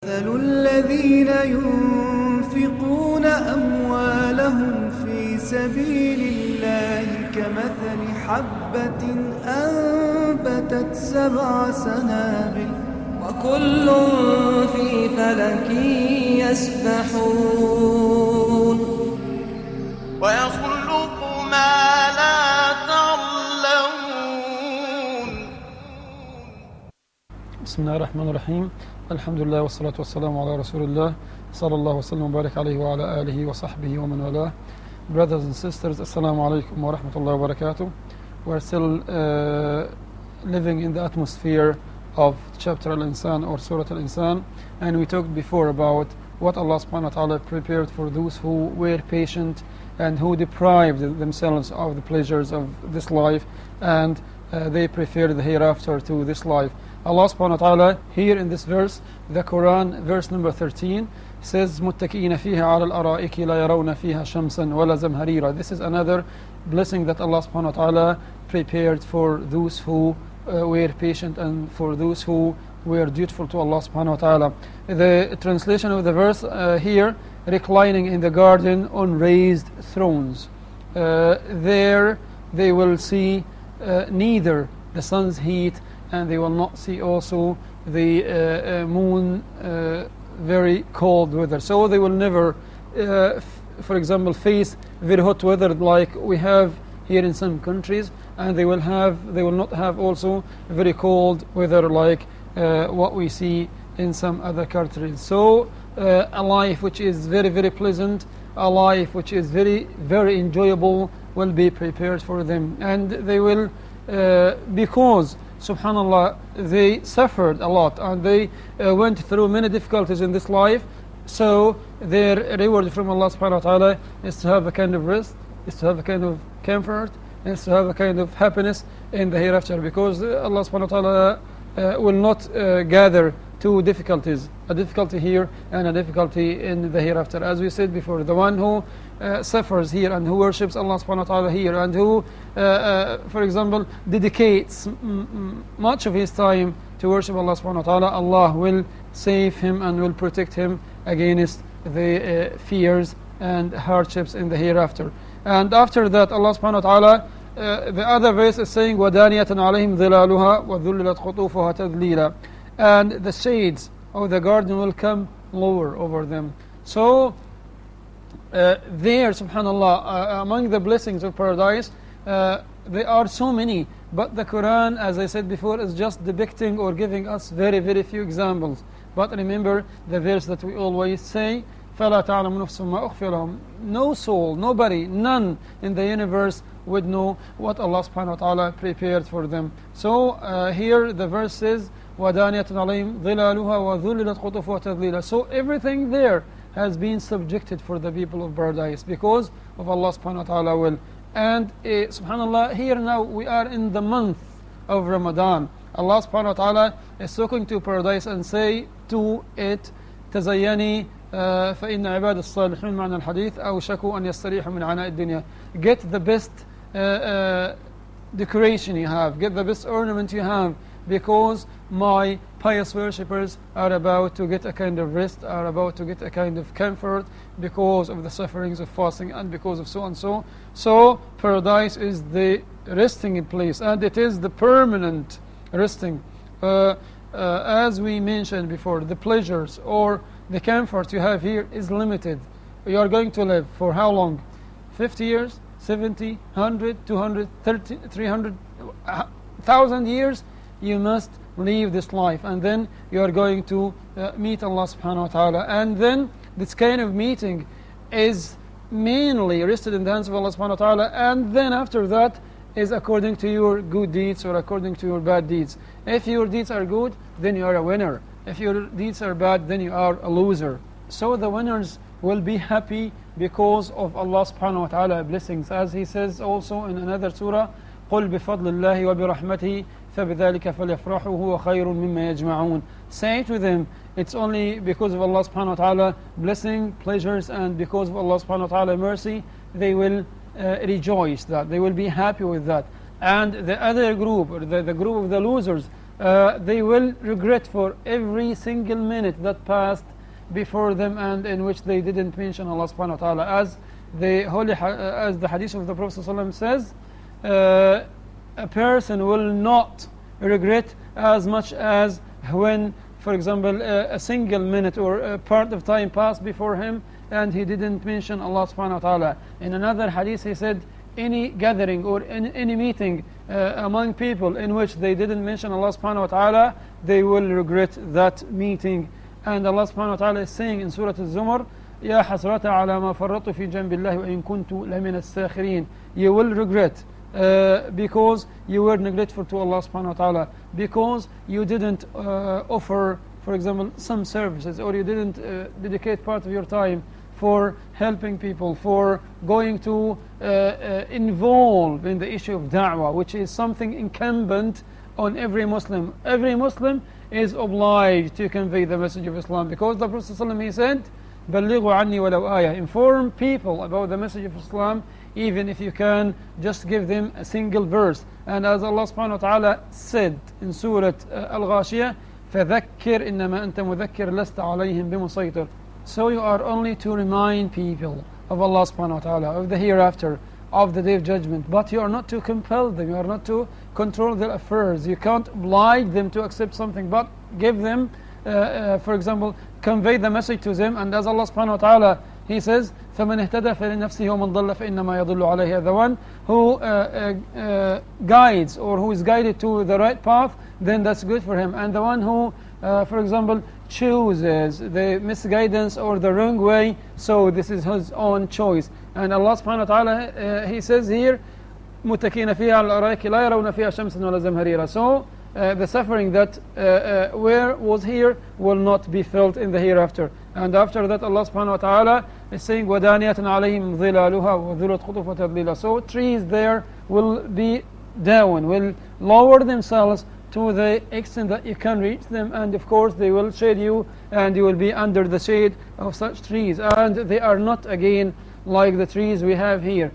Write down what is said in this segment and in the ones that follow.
مثل الذين ينفقون أموالهم في سبيل الله كمثل حبة أنبتت 7 سنابل وكل في فلك يسبحون ويخلق ما لا تعلمون. بسم الله الرحمن الرحيم. الحمد لله والصلاة والسلام على رسول الله صلى الله وسلم وبارك عليه وعلى آله وصحبه ومن والاه. Brothers and sisters, Assalamu alaikum wa rahmatullahi wa barakatuh. We're still living in the atmosphere of chapter Al-Insan or Surah Al-Insan, and we talked before about what Allah subhanahu wa ta'ala prepared for those who were patient and who deprived themselves of the pleasures of this life, and they preferred the hereafter to this life. Allah subhanahu wa ta'ala here in this verse, the Quran, verse number 13, says مُتَّكِئِينَ فِيهَا عَلَى الْأَرَائِكِ لَا يَرَوْنَ فِيهَا شَمْسًا وَلَا زَمْهَرِيرًا. This is another blessing that Allah subhanahu wa ta'ala prepared for those who were patient and for those who were dutiful to Allah subhanahu wa ta'ala. The translation of the verse here, reclining in the garden on raised thrones. There they will see neither the sun's heat, and they will not see also the moon very cold weather. So they will never, for example, face very hot weather like we have here in some countries, and they will not have also very cold weather like what we see in some other countries. So a life which is very, very pleasant, a life which is very, very enjoyable will be prepared for them, and they will because subhanallah they suffered a lot and they went through many difficulties in this life, so their reward from Allah subhanahu wa ta'ala is to have a kind of rest, is to have a kind of comfort, is to have a kind of happiness in the hereafter, because Allah subhanahu wa ta'ala will not gather two difficulties, a difficulty here and a difficulty in the hereafter. As we said before, the one who suffers here and who worships Allah subhanahu wa ta'ala here and who, for example, dedicates much of his time to worship Allah subhanahu wa ta'ala, Allah will save him and will protect him against the fears and hardships in the hereafter. And after that, Allah subhanahu wa ta'ala, the other verse is saying وَدَانِيَةً عَلَيْهِمْ ظِلَالُهَا وَذُلِّلَتْ قُطُوفُهَا تَذْلِيلًا, and the shades of the garden will come lower over them. So there, subhanallah, among the blessings of paradise, there are so many, but the Quran, as I said before, is just depicting or giving us very, very few examples. But remember the verse that we always say, فَلَا تَعْلَمُ نَفْسٌ مَا أُخْفِيَ لَهُمْ. No soul, nobody, none in the universe would know what Allah subhanahu wa ta'ala prepared for them. So here the verse says وَدَانِيَةٌ عَلَيْهِمْ ظِلَالُهَا وَذُلِّلَتْ قُطُوفُهَا تَذْلِيلًا. So everything there has been subjected for the people of paradise because of Allah subhanahu wa ta'ala will. And subhanallah, here now we are in the month of Ramadan. Allah subhanahu wa ta'ala is talking to paradise and say to it, تَزَيَّنِي فَإِنَّ عِبَادَ الصَّالِحِينَ مَعْنَى الْحَدِيثِ أَوْشَكُوا أَنْ يَسْتَرِيحُوا مِنْ عَنَاءِ الدُّنْيا. Get the best decoration you have, get the best ornament you have, because my pious worshippers are about to get a kind of rest, are about to get a kind of comfort because of the sufferings of fasting and because of so and so. So paradise is the resting place, and it is the permanent resting. As we mentioned before, the pleasures or the comfort you have here is limited. You are going to live for how long? 50 years? 70, 100, 200, 30, 300, 1,000 years? You must leave this life, and then you are going to meet Allah subhanahu wa ta'ala. And then this kind of meeting is mainly rested in the hands of Allah subhanahu wa ta'ala, and then after that is according to your good deeds or according to your bad deeds. If your deeds are good, then you are a winner. If your deeds are bad, then you are a loser. So the winners will be happy because of Allah subhanahu wa ta'ala blessings, as he says also in another surah, قُلْ بِفَضْلِ اللَّهِ وَبِرَحْمَتِهِ فَبِذَلِكَ فَلْيَفْرَحُوا هُوَ خَيْرٌ مِمَّا يَجْمَعُونَ. Say to them, it's only because of Allah subhanahu wa ta'ala blessing, pleasures, and because of Allah subhanahu wa ta'ala mercy, they will rejoice that, they will be happy with that. And the other group, or the group of the losers, they will regret for every single minute that passed before them and in which they didn't mention Allah subhanahu wa ta'ala. As the hadith of the Prophet ﷺ says, a person will not regret as much as when, for example, a single minute or a part of time passed before him and he didn't mention Allah subhanahu wa ta'ala. In another hadith he said, any gathering or any meeting among people in which they didn't mention Allah subhanahu wa ta'ala, they will regret that meeting. And Allah subhanahu wa ta'ala is saying in Surah Al-Zumar, يا حسرة على ما فرطت في جنب الله وإن كنت لمن الساخرين. You will regret because you were neglectful to Allah subhanahu wa ta'ala, because you didn't offer, for example, some services, or you didn't dedicate part of your time for helping people, for going to involve in the issue of da'wah, which is something incumbent on every Muslim. Every Muslim is obliged to convey the message of Islam, because the Prophet ﷺ, he said, بلغوا عني ولو آية. Inform people about the message of Islam, even if you can just give them a single verse. And as Allah subhanahu wa ta'ala said in Surah Al-Ghashiyah, فذكر إنما أنت مذكر لست عليهم بمسيطر. So you are only to remind people of Allah subhanahu wa ta'ala, of the hereafter, of the day of judgment, but you are not to compel them, you are not to control their affairs. You can't oblige them to accept something, but give them, for example, convey the message to them. And as Allah subhanahu wa ta'ala, He says, فَمَنْ اهْتَدَى فَلِنَفْسِهِ وَمَنْ ضَلَّ فَإِنَّمَا يَضِلُّ عَلَيْهِ. The one who guides or who is guided to the right path, then that's good for him. And the one who, for example, chooses the misguidance or the wrong way, so this is his own choice. And Allah subhanahu wa ta'ala, He says here, مُتَّكِينَ فِيهَا عَلَى الْأَرَائِكِ لَا يَرَوْنَ فِيهَا شَمْسًا وَلَا زَمْهَرِيرًا. So the suffering that was here will not be felt in the hereafter. And after that, Allah subhanahu wa ta'ala is saying, وَدَانِيَةٌ عَلَيْهِمْ ظِلَالُهَا وَذُلَّتْ قُطُوفًا تَضْلِيلًا. So trees there will be down, will lower themselves to the extent that you can reach them, and of course they will shade you, and you will be under the shade of such trees. And they are not again like the trees we have here.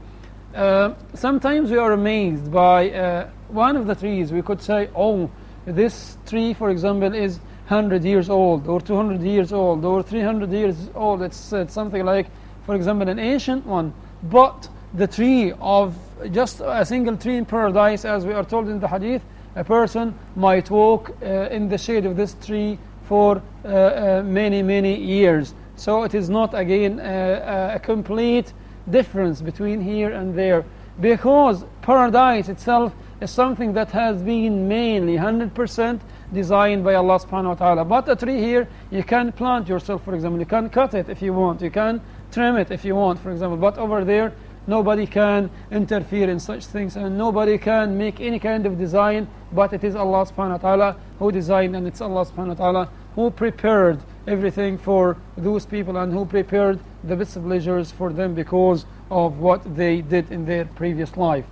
Sometimes we are amazed by one of the trees. We could say, oh, this tree, for example, is 100 years old, or 200 years old, or 300 years old. It's something like, for example, an ancient one. But the tree of just a single tree in paradise, as we are told in the hadith, a person might walk in the shade of this tree for many, many years. So it is not again a complete difference between here and there, because paradise itself is something that has been mainly 100% designed by Allah subhanahu wa ta'ala. But a tree here, you can plant yourself, for example, you can cut it if you want, you can trim it if you want, for example. But over there, nobody can interfere in such things, and nobody can make any kind of design, but it is Allah subhanahu wa ta'ala who designed, and it's Allah subhanahu wa ta'ala who prepared everything for those people, and who prepared the best of pleasures for them because of what they did in their previous life.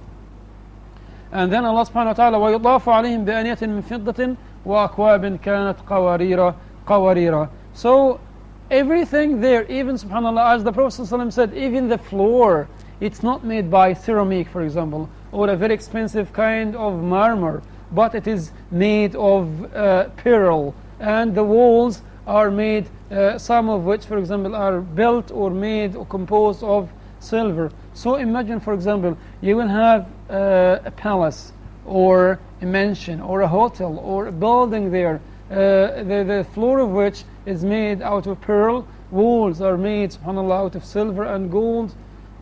And then Allah subhanahu wa ta'ala, وَيُضَافُ عَلَيْهِمْ بِأَنِيَةٍ مِّن فِضَّةٍ وَأَكْوَابٍ كَانَتْ قَوَارِيرًا. So everything there, even subhanAllah, as the Prophet ﷺ said, even the floor, it's not made by ceramic, for example, or a very expensive kind of marmor, but it is made of pearl. And the walls are made, some of which, for example, are built or made or composed of silver. So imagine, for example, you will have a palace or a mansion or a hotel or a building there, the floor of which is made out of pearl, walls are made, subhanAllah, out of silver and gold.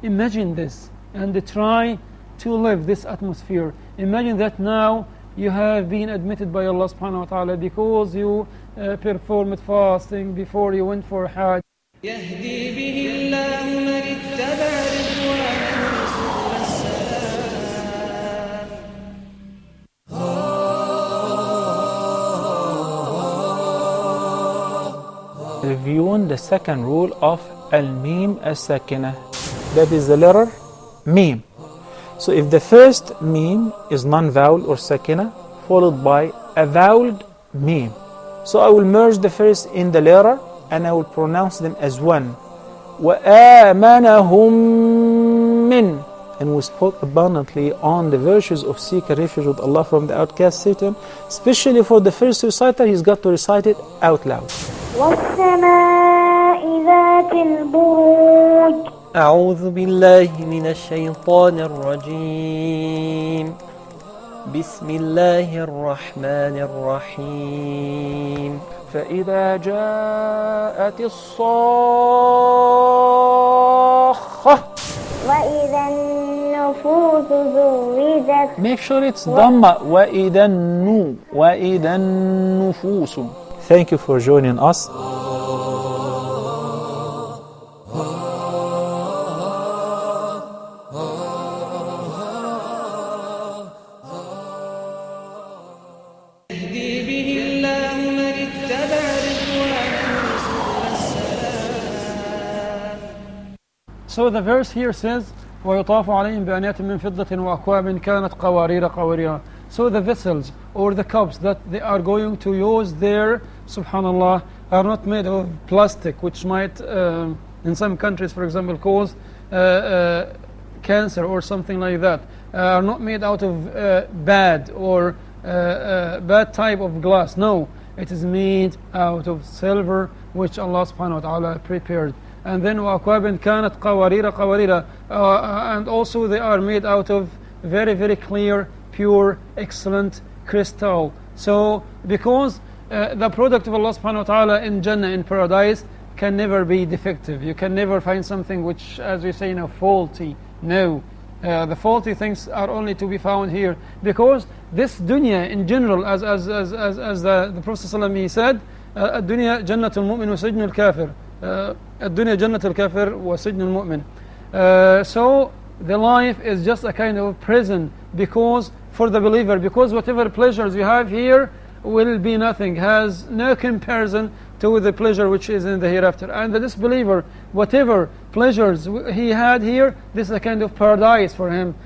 Imagine this, and try to live this atmosphere. Imagine that now you have been admitted by Allah subhanahu wa ta'ala because you performed fasting before you went for Hajj. يهدي به الله من اتبع رضوانه سبل السلام. Reviewing the second rule of al-mim as-sakinah, that is the letter mim. So if the first mim is non-vowel or sakina followed by a voweled mim, so I will merge the first in the letter and I will pronounce them as one. وَآمَنَهُمْ مِنْ. and we spoke abundantly on the virtues of seeking refuge with Allah from the outcast Satan. Especially for the first reciter, he's got to recite it out loud. والسماء ذات البروج أعوذ بالله من الشيطان الرجيم بسم الله الرحمن الرحيم فإذا جاءت الصاخة وإذا النفوس زوجت. Make sure it's Dhamma. وإذا النفوس. Thank you for joining us. يهدي به الله من اتبع رضوانه سبل السلام. So the verse here says, وَيُطَافُ عَلَيْهِمْ بِأَنِيَةٍ مِّن فِضَّةٍ وَأَكْوَابٍ كَانَتْ قَوَارِيرَ قَوَارِيرَ. So the vessels or the cups that they are going to use there, subhanallah, are not made of plastic, which might, in some countries, for example, cause cancer or something like that. Are not made out of bad or bad type of glass. No, it is made out of silver, which Allah subhanahu wa ta'ala prepared. And then وَأَكْوَابٍ كَانَتْ قَوَارِيرَ قَوَارِيرَ, and also they are made out of very, very clear, pure, excellent crystal. So because the product of Allah subhanahu wa ta'ala in Jannah, in paradise, can never be defective. You can never find something which, as we say, faulty. No. The faulty things are only to be found here, because this dunya in general, as the Prophet ﷺ said, الدنيا جنة المؤمن وسجن الكافر. الدنيا جنة الكافر وسجن المؤمن. So the life is just a kind of prison, because for the believer, because whatever pleasures you have here will be nothing, has no comparison to the pleasure which is in the hereafter. And the disbeliever, whatever pleasures he had here, this is a kind of paradise for him,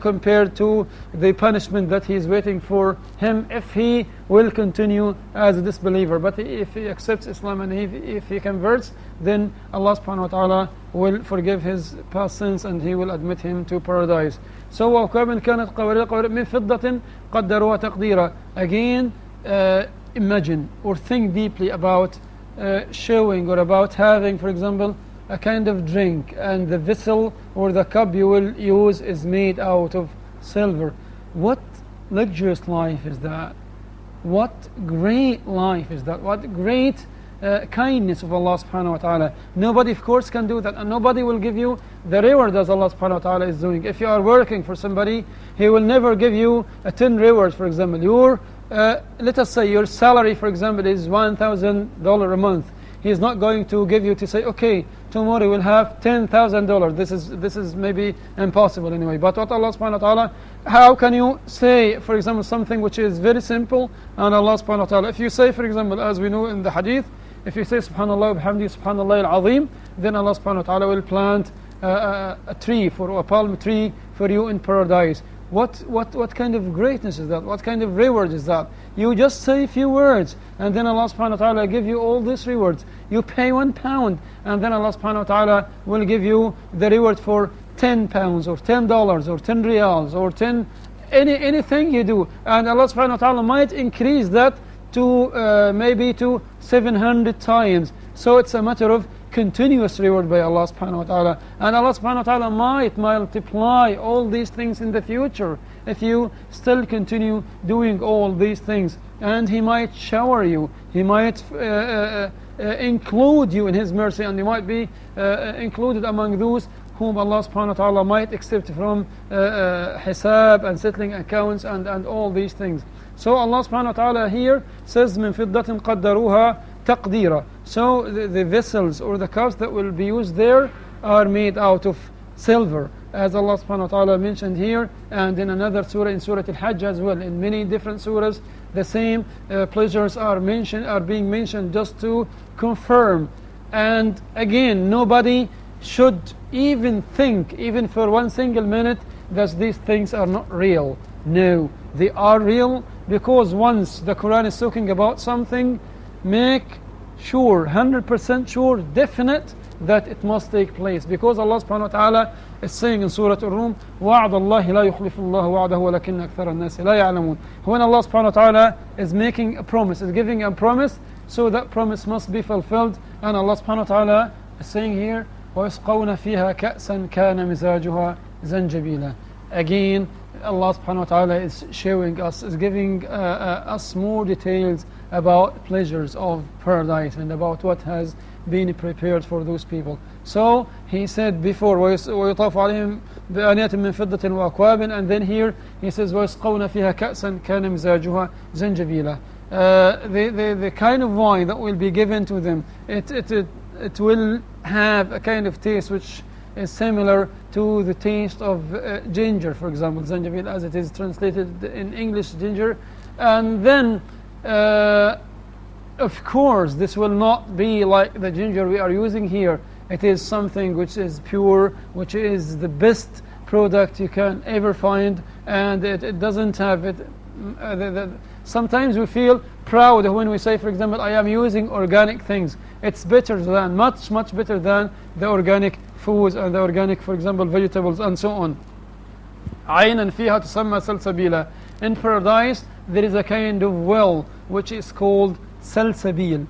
compared to the punishment that he is waiting for him if he will continue as a disbeliever. But if he accepts Islam and if he converts, then Allah subhanahu wa ta'ala will forgive his past sins and he will admit him to paradise. So وَأَكْوَابٍ كَانَتْ قَوَارِيرَ مِنْ فِضَّةٍ قَدَّرُوهَا تَقْدِيرًا. Again, imagine or think deeply about showing or about having, for example, a kind of drink, and the vessel or the cup you will use is made out of silver. What luxurious life is that? What great life is that? What great kindness of Allah subhanahu wa ta'ala. Nobody, of course, can do that, and nobody will give you the reward as Allah subhanahu wa ta'ala is doing. If you are working for somebody, he will never give you 10 rewards, for example. Your let us say your salary, for example, is $1,000 a month. He is not going to give you to say, okay, tomorrow we'll have $10,000. This is maybe impossible anyway. But what Allah subhanahu wa ta'ala, how can you say, for example, something which is very simple, and Allah subhanahu wa ta'ala, if you say, for example, as we know in the hadith, if you say subhanallah wa bihamdi subhanallah al-azim, then Allah subhanahu wa ta'ala will plant a tree, for a palm tree for you in paradise. What kind of greatness is that? What kind of reward is that? You just say a few words, and then Allah subhanahu wa ta'ala give you all these rewards. You pay £1, and then Allah subhanahu wa ta'ala will give you the reward for £10 or $10 or 10 riyals or anything you do. And Allah subhanahu wa ta'ala might increase that to maybe to 700 times. So it's a matter of continuous reward by Allah subhanahu wa ta'ala. And Allah subhanahu wa ta'ala might multiply all these things in the future if you still continue doing all these things. And He might shower you, He might include you in His mercy, and you might be included among those whom Allah subhanahu wa ta'ala might accept from hisab and settling accounts and all these things. So Allah subhanahu wa ta'ala here says مِن فِضَّةٍ قَدَّرُوهَا تَقْدِيرًا. So the vessels or the cups that will be used there are made out of silver, as Allah subhanahu wa ta'ala mentioned here, and in another surah, in Surah Al-Hajj as well. In many different surahs, the same pleasures are being mentioned, just to confirm. And again, nobody should even think, even for one single minute, that these things are not real. No, they are real, because once the Quran is talking about something, make sure, 100% sure, definite, that it must take place. Because Allah subhanahu wa ta'ala is saying in Surah Ar-Rum, وَعْدَ اللَّهِ لَا يُخْلِفُ اللَّهُ وَعْدَهُ وَلَكِنَّ أَكْثَرَ النَّاسِ لَا يَعْلَمُونَ. When Allah subhanahu wa ta'ala is making a promise, is giving a promise, so that promise must be fulfilled. And Allah subhanahu wa ta'ala is saying here, وَيَسْقَوْنَ فِيهَا كَأْسًا كَانَ مِزَاجُهَا زَنْجَبِيلًا. Again, Allah subhanahu wa ta'ala is showing us, is giving us more details about pleasures of paradise and about what has been prepared for those people. So he said before, وَيُطَافُ عَلَيْهِمْ بِآنِيَةٍ مِّن فِضَّةٍ وَأَكْوَابٍ, and then here he says وَيَسْقَوْنَ فِيهَا كَأْسًا كَانَ مِزَاجُهَا زَنْجَبِيلًا. The kind of wine that will be given to them, it will have a kind of taste which is similar to the taste of ginger, for example, zanjabil, as it is translated in English, ginger. And then of course this will not be like the ginger we are using here. It is something which is pure, which is the best product you can ever find, and it doesn't have it. Sometimes we feel proud when we say, for example, I am using organic things. It's better than, much better than the organic foods and the organic, for example, vegetables and so on. عَيْنًا فِيهَا تُسَمَّى سَلْسَبِيلًا. In paradise there is a kind of well which is called salsabil.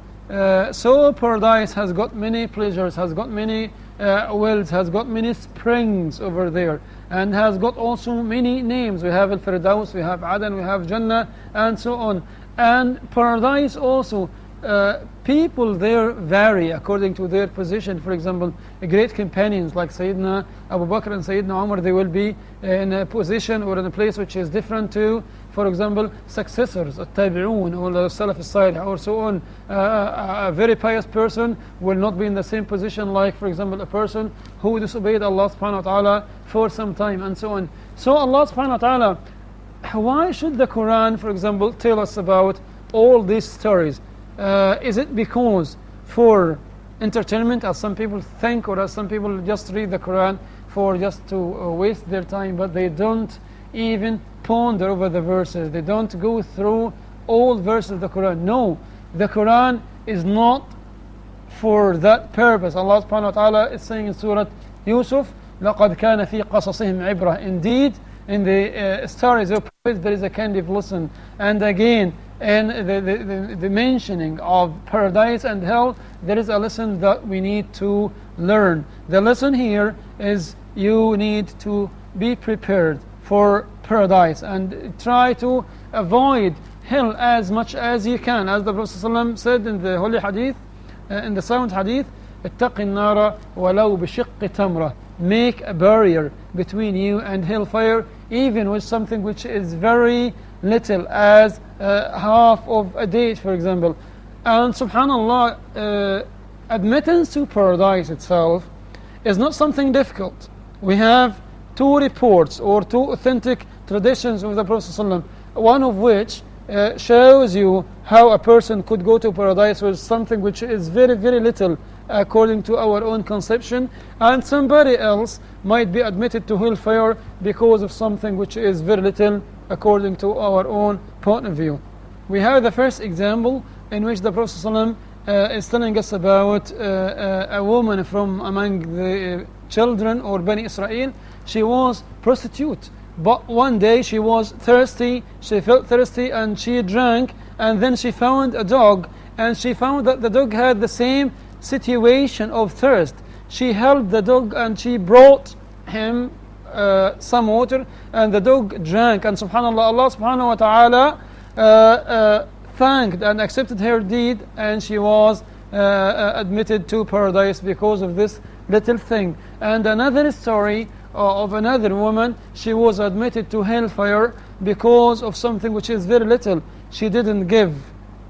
So paradise has got many pleasures, has got many wells, has got many springs over there, and has got also many names. We have Al-Firdaus, we have Adan, we have Jannah, and so on. And paradise also, people there vary according to their position. For example, great companions like Sayyidina Abu Bakr and Sayyidina Umar, they will be in a position or in a place which is different to, for example, successors, At-Tabi'un or the Salaf al-Salih or so on. A very pious person will not be in the same position like, for example, a person who disobeyed Allah subhanahu wa ta'ala for some time and so on. So Allah subhanahu wa ta'ala, why should the Quran, for example, tell us about all these stories? Is it because for entertainment, as some people think, or as some people just read the Quran for just to waste their time, but they don't even ponder over the verses, they don't go through all verses of the Quran? No, the Quran is not for that purpose. Allah subhanahu wa ta'ala is saying in Surah Yusuf, لَقَدْ كَانَ فِي قَصَصِهِمْ عِبْرَةً. Indeed, in the stories of prophets there is a kind of lesson. And again, in the mentioning of paradise and hell, there is a lesson that we need to learn. The lesson here is you need to be prepared for paradise and try to avoid hell as much as you can. As the Prophet ﷺ said in the holy hadith, in the sound hadith, اتق النار ولو بشق تمرة. Make a barrier between you and hellfire, even with something which is very little, as half of a date, for example. And subhanallah, admittance to paradise itself is not something difficult. We have two reports or two authentic traditions of the Prophet ﷺ, one of which shows you how a person could go to paradise with something which is very, very little according to our own conception, and somebody else might be admitted to hellfire because of something which is very little according to our own point of view. We have the first example in which the Prophet ﷺ is telling us about a woman from among the children or Bani Israel. She was prostitute, but one day she was thirsty, she felt thirsty and she drank, and then she found a dog, and she found that the dog had the same situation of thirst. She held the dog and she brought him some water, and the dog drank, and subhanallah, Allah subhanahu wa ta'ala thanked and accepted her deed, and she was admitted to paradise because of this little thing. And another story of another woman, she was admitted to hellfire because of something which is very little. She didn't give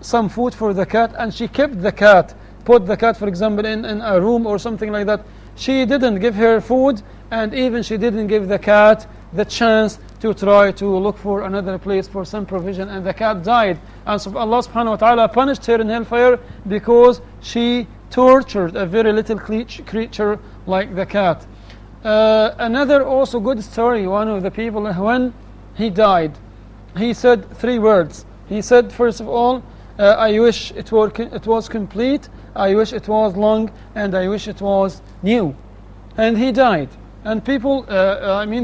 some food for the cat, and she kept the cat, put the cat, for example, in a room or something like that. She didn't give her food, and even she didn't give the cat the chance to try to look for another place for some provision, and the cat died. And so Allah subhanahu wa ta'ala punished her in hellfire because she tortured a very little creature like the cat. Another also good story, one of the people, when he died, he said three words. He said, first of all, I wish it was complete, I wish it was long, and I wish it was new. And he died. And people,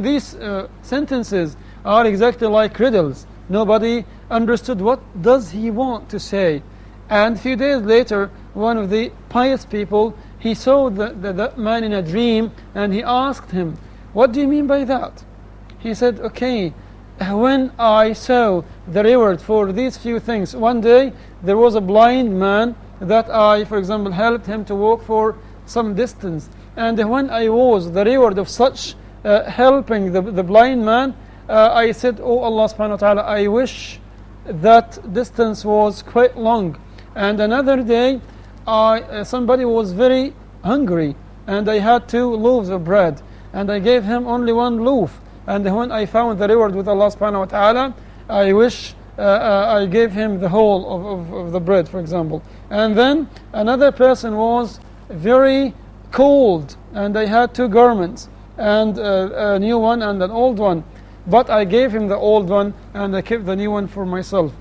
these sentences are exactly like riddles. Nobody understood what does he want to say. And a few days later, one of the pious people, he saw the man in a dream, and he asked him, what do you mean by that? He said, okay, when I saw the reward for these few things, one day there was a blind man that I, for example, helped him to walk for some distance. And when I was the reward of such helping the blind man, I said, oh Allah subhanahu wa ta'ala, I wish that distance was quite long. And another day, somebody was very hungry, and I had 2 loaves of bread, and I gave him only 1 loaf. And when I found the reward with Allah subhanahu wa ta'ala, I wish I gave him the whole of the bread, for example. And then another person was very cold, and I had 2 garments, and a new one and an old one. But I gave him the old one, and I kept the new one for myself.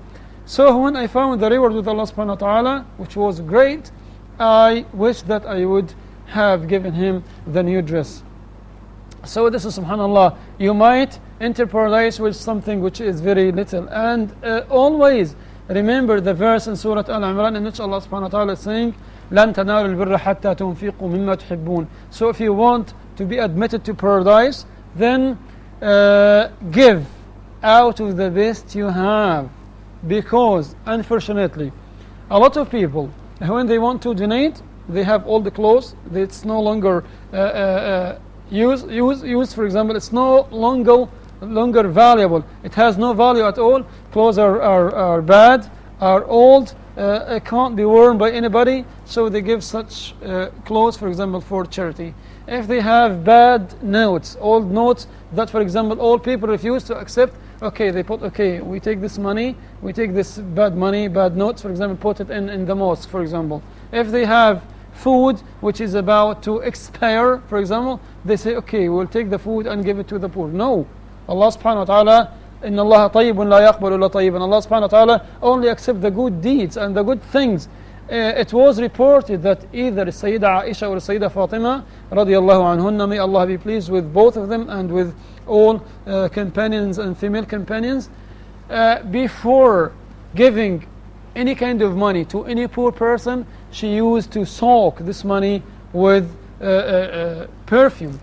So when I found the reward with Allah subhanahu wa ta'ala, which was great, I wish that I would have given him the new dress. So this is, subhanallah, you might enter paradise with something which is very little. And always remember the verse in Surah Al-Imran in which Allah subhanahu wa ta'ala is saying, لَن تَنَالُوا الْبِرَّ حَتَّى تُنْفِقُوا مِمَّا تُحِبُّونَ. So if you want to be admitted to paradise, then give out of the best you have. Because, unfortunately, a lot of people, when they want to donate, they have all the clothes. It's no longer used, for example. It's no longer valuable. It has no value at all. Clothes are bad, are old, can't be worn by anybody. So they give such clothes, for example, for charity. If they have bad notes, old notes that, for example, all people refuse to accept, okay, they put, okay, we take this money, we take this bad money, bad notes, for example, put it in the mosque, for example. If they have food which is about to expire, for example, they say, okay, we'll take the food and give it to the poor. No. Allah subhanahu wa ta'ala, إِنَّ اللَّهَ طَيِّبٌ لَا يَقْبَلُ إِلَّا طَيِّبًا. Allah subhanahu wa ta'ala only accept the good deeds and the good things. It was reported that either Sayyida Aisha or Sayyida Fatima radiyallahu anhunna, may Allah be pleased with both of them and with all companions and female companions, before giving any kind of money to any poor person, she used to soak this money with perfume.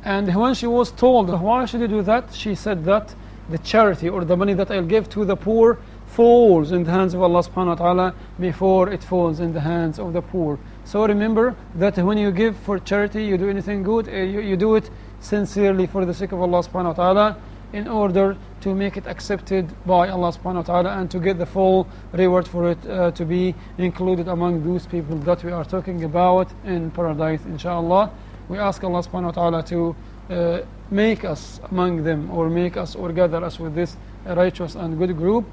And when she was told, why should you do that? She said that the charity or the money that I'll give to the poor falls in the hands of Allah subhanahu wa ta'ala before it falls in the hands of the poor. So remember that when you give for charity, you do anything good, you do it sincerely for the sake of Allah subhanahu wa ta'ala, in order to make it accepted by Allah subhanahu wa ta'ala and to get the full reward for it, to be included among those people that we are talking about in paradise, inshallah. We ask Allah subhanahu wa ta'ala to make us among them, or make us or gather us with this righteous and good group.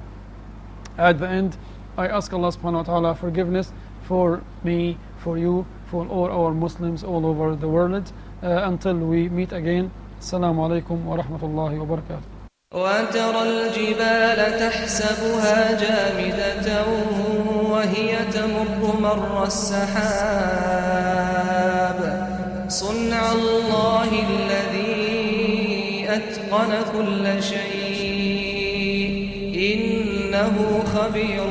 At the end, I ask Allah subhanahu wa ta'ala forgiveness for me, for you, for all our Muslims all over the world. Until we meet again, Assalamu alaikum wa rahmatullahi wa barakatuh. وترى الجبال تحسبها جامدة وهي تمر مر السحاب صنع الله الذي أتقن كل شيء إنه خبير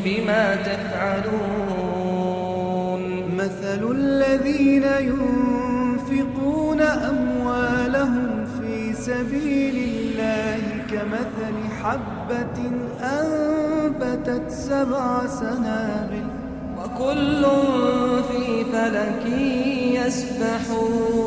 بما تفعلون. مثل الذين ينفقون أموالهم في سبيل الله كمثل حبة أنبتت 7 سنابل وكل في فلك يسبحون.